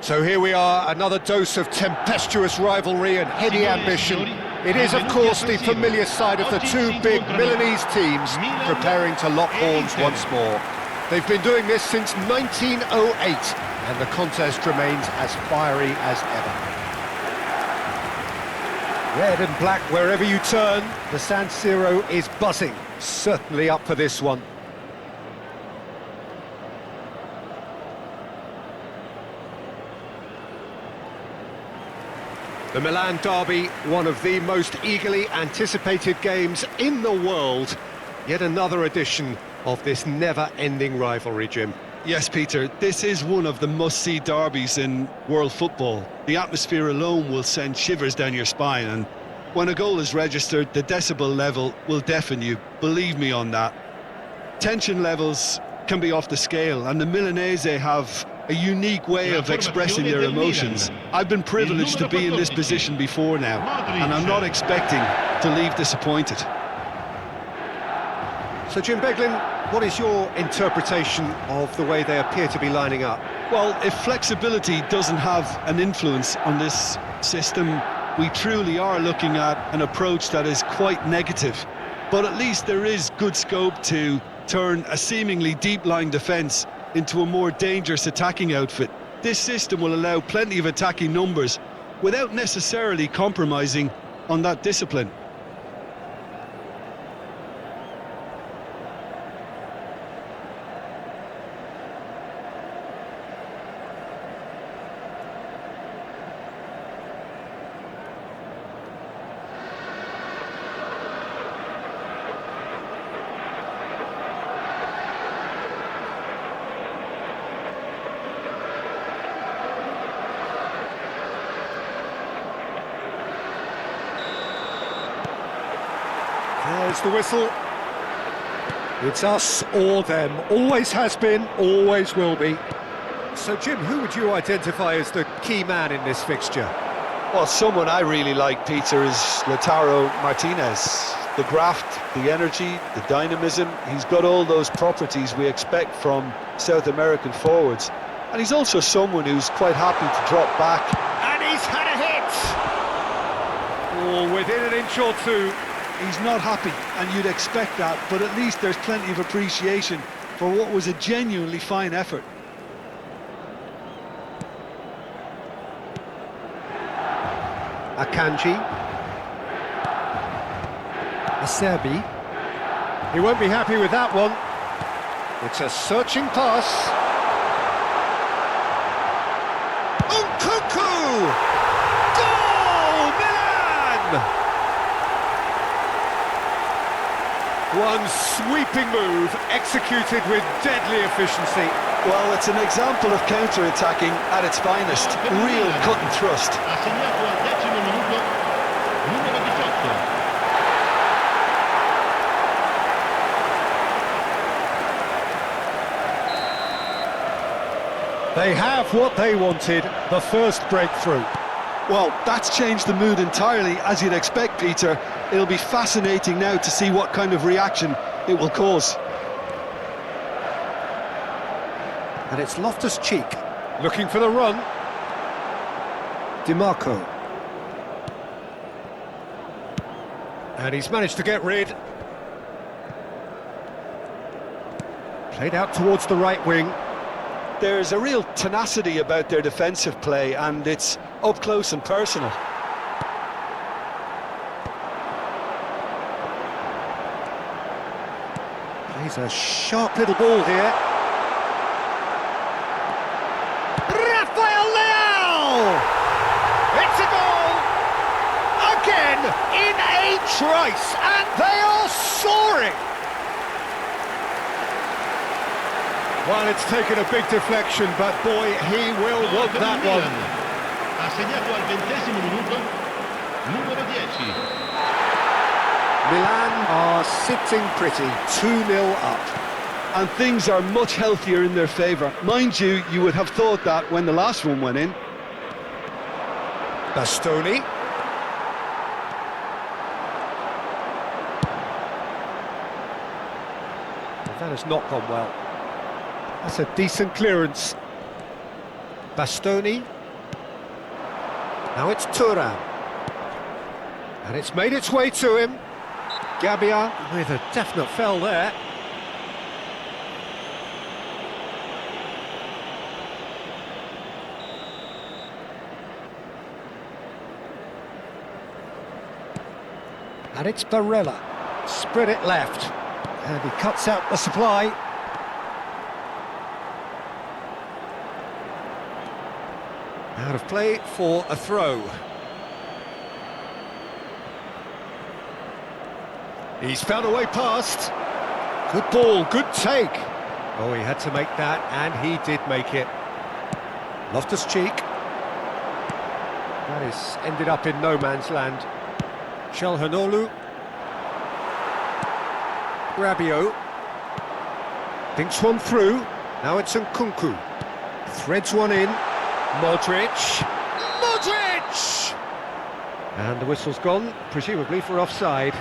So here we are, another dose of tempestuous rivalry and heady ambition. It is, of course, the familiar side of the two big Milanese teams preparing to lock horns once more. They've been doing this since 1908, and the contest remains as fiery as ever. Red and black wherever you turn, the San Siro is buzzing, certainly up for this one. The Milan derby, one of the most eagerly anticipated games in the world. Yet another edition of this never-ending rivalry, Jim. Yes, Peter, this is one of the must-see derbies in world football. The atmosphere alone will send shivers down your spine, and when a goal is registered, the decibel level will deafen you. Believe me on that. Tension levels can be off the scale, and the Milanese have a unique way of expressing their emotions. I've been privileged to be in this position before now, and I'm not expecting to leave disappointed. So Jim Beglin, what is your interpretation of the way they appear to be lining up? Well, if flexibility doesn't have an influence on this system, we truly are looking at an approach that is quite negative. But at least there is good scope to turn a seemingly deep-lying defence into a more dangerous attacking outfit. This system will allow plenty of attacking numbers without necessarily compromising on that discipline. There's the whistle. It's us or them. Always has been, always will be. So, Jim, who would you identify as the key man in this fixture? Well, someone I really like, Peter, is Lautaro Martinez. The graft, the energy, the dynamism, he's got all those properties we expect from South American forwards. And he's also someone who's quite happy to drop back. And he's had a hit! Oh, within an inch or two. He's not happy, and you'd expect that, but at least there's plenty of appreciation for what was a genuinely fine effort. Akanji. Acerbi. He won't be happy with that one. It's a searching pass. Nkunku! Goal! Milan! One sweeping move, executed with deadly efficiency. Well, it's an example of counter-attacking at its finest. Real cut and thrust. They have what they wanted, the first breakthrough. Well, that's changed the mood entirely, as you'd expect, Peter. It'll be fascinating now to see what kind of reaction it will cause. And it's Loftus-Cheek, looking for the run. DiMarco. And he's managed to get rid. Played out towards the right wing. There's a real tenacity about their defensive play, and it's up close and personal. Plays a sharp little ball here. Rafael Leao! It's a goal! Again, in a trice, and they are soaring! Well, it's taken a big deflection, but boy, he will want that one. Ha segnato al 20° minuto, numero 10. Milan are sitting pretty, 2-0 up. And things are much healthier in their favour. Mind you, you would have thought that when the last one went in. Bastoni. That has not gone well. That's a decent clearance. Bastoni. Now it's Thuram. And it's made its way to him. Gabbia with a definite foul there. And it's Barella. Spread it left. And he cuts out the supply. Out of play for a throw. He's found a way past. Good ball, good take. Oh, he had to make that, and he did make it. Loftus-Cheek. That is ended up in no man's land. Calhanoglu. Rabiot. Thinks one through. Now it's Nkunku. Threads one in. Modric. Modric! And the whistle's gone, presumably for offside.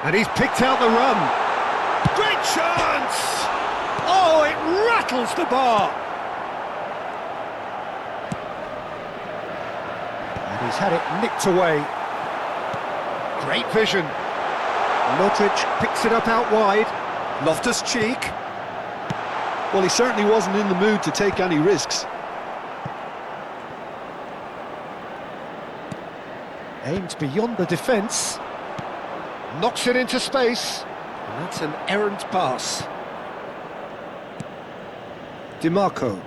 And he's picked out the run. Great chance! Oh, it rattles the bar. And he's had it nicked away. Great vision. Modric picks it up out wide. Loftus-Cheek. Well, he certainly wasn't in the mood to take any risks. Aimed beyond the defence. Knocks it into space. And that's an errant pass. DiMarco.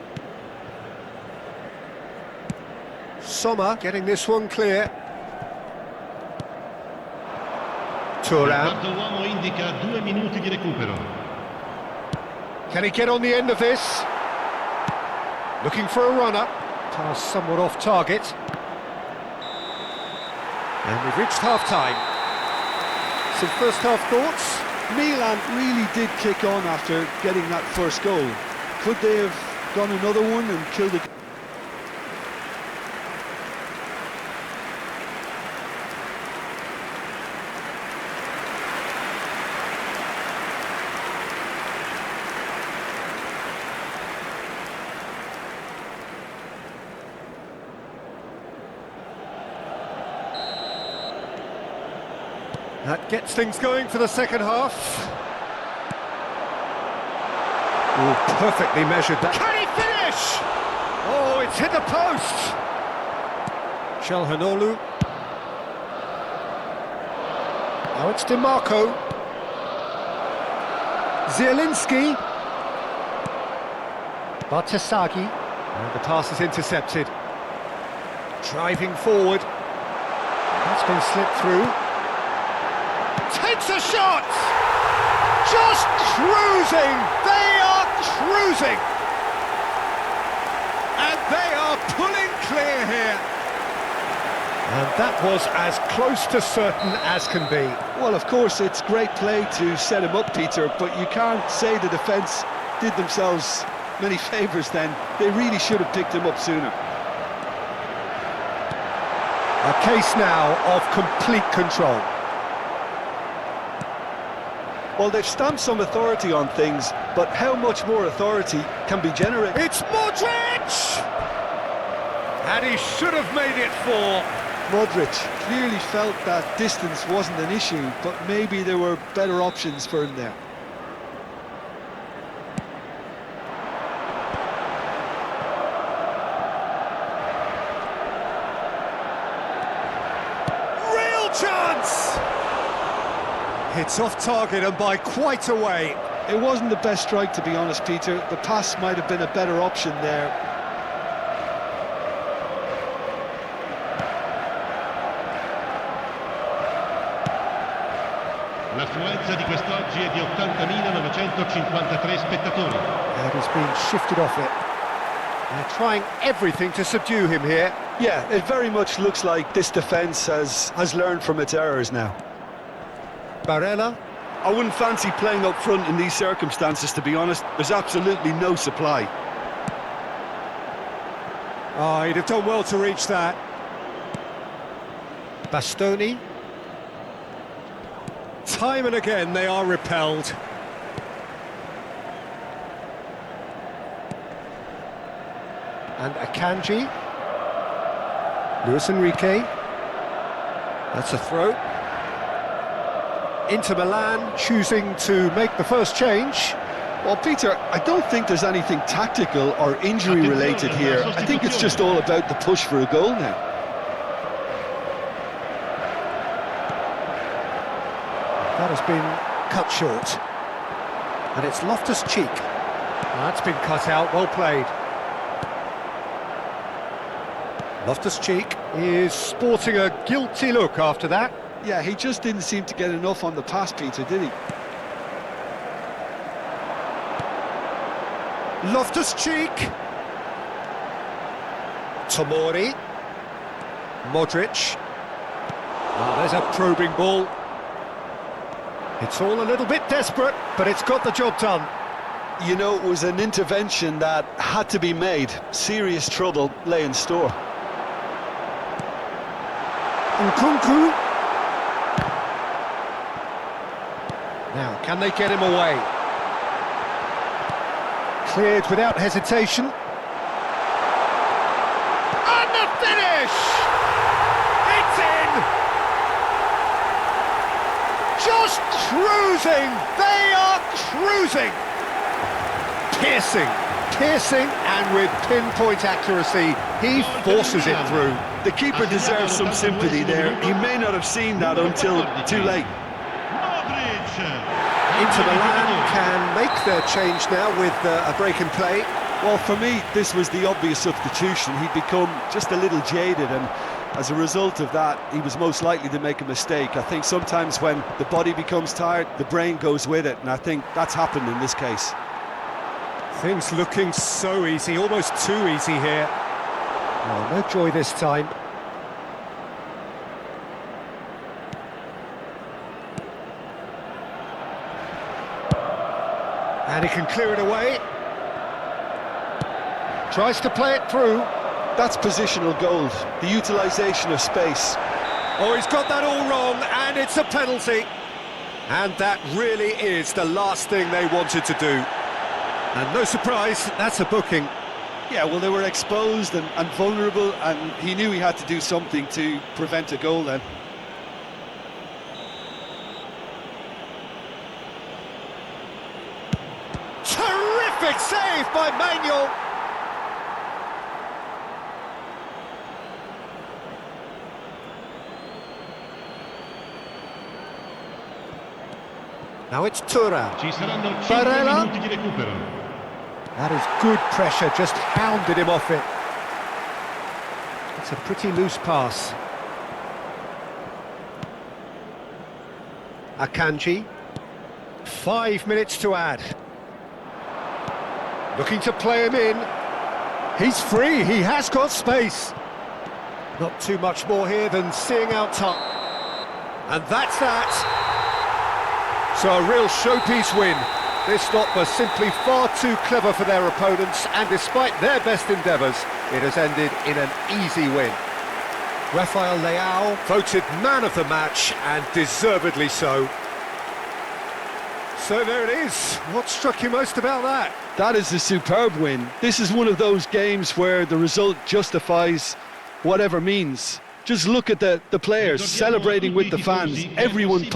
Sommer getting this one clear. Thuram. Il quarto uomo indica 2 minuti di recupero. Can he get on the end of this? Looking for a runner. Pass somewhat off target. And we've reached half-time. Some first-half thoughts? Milan really did kick on after getting that first goal. Could they have done another one and killed it? That gets things going for the second half. Oh, perfectly measured that. Can he finish? Oh, it's hit the post. Calhanoglu. Now it's DiMarco. Zielinski. Bartasaghi. And the pass is intercepted. Driving forward. That's been slipped through. Takes a shot! Just cruising! They are cruising! And they are pulling clear here. And that was as close to certain as can be. Well, of course, it's great play to set him up, Peter, but you can't say the defence did themselves many favours then. They really should have picked him up sooner. A case now of complete control. Well, they've stamped some authority on things, but how much more authority can be generated? It's Modric! And he should have made it 4. Modric clearly felt that distance wasn't an issue, but maybe there were better options for him there. Real chance! It's off target and by quite a way. It wasn't the best strike, to be honest, Peter. The pass might have been a better option there. L'affluenza di quest'oggi è di 80.953 spettatori. And he's been shifted off it. They're trying everything to subdue him here. Yeah, it very much looks like this defence has learned from its errors now. Barella. I wouldn't fancy playing up front in these circumstances, to be honest. There's absolutely no supply. Oh, he'd have done well to reach that. Bastoni. Time and again they are repelled. And Akanji. Luis Enrique. That's a throw. Inter Milan choosing to make the first change. Well, Peter, I don't think there's anything tactical or injury-related here. I think it's just all about the push for a goal now. That has been cut short. And it's Loftus-Cheek. That's been cut out, well played. Loftus-Cheek is sporting a guilty look after that. Yeah, he just didn't seem to get enough on the pass, Peter, did he? Loftus-Cheek. Tomori. Modric. Oh, there's a probing ball. It's all a little bit desperate, but it's got the job done. You know, it was an intervention that had to be made. Serious trouble lay in store. Nkunku. Now, can they get him away? Cleared without hesitation. And the finish! It's in! Just cruising! They are cruising! Piercing, and with pinpoint accuracy, he forces it through. The keeper deserves some sympathy there. He may not have seen that until too late. Inter Milan can make their change now with a break in play. Well, for me, this was the obvious substitution. He'd become just a little jaded, and as a result of that, he was most likely to make a mistake. I think sometimes when the body becomes tired, the brain goes with it, and I think that's happened in this case. Things looking so easy, almost too easy here. Oh, no joy this time. And he can clear it away. Tries to play it through. That's positional gold, the utilisation of space. Oh, he's got that all wrong, and it's a penalty. And that really is the last thing they wanted to do. And no surprise, that's a booking. Yeah, well, they were exposed and vulnerable, and he knew he had to do something to prevent a goal then. Terrific save by Manuel. Now it's Thuram. Ci saranno 5 Barella. minuti di recupero. That is good pressure, just hounded him off it. It's a pretty loose pass. Akanji. 5 minutes to add. Looking to play him in. He's free, he has got space. Not too much more here than seeing out top. And that's that. So a real showpiece win. This stop was simply far too clever for their opponents, and despite their best endeavours, it has ended in an easy win. Rafael Leao voted man of the match, and deservedly so. So there it is. What struck you most about that? That is a superb win. This is one of those games where the result justifies whatever means. Just look at the players celebrating with the fans, everyone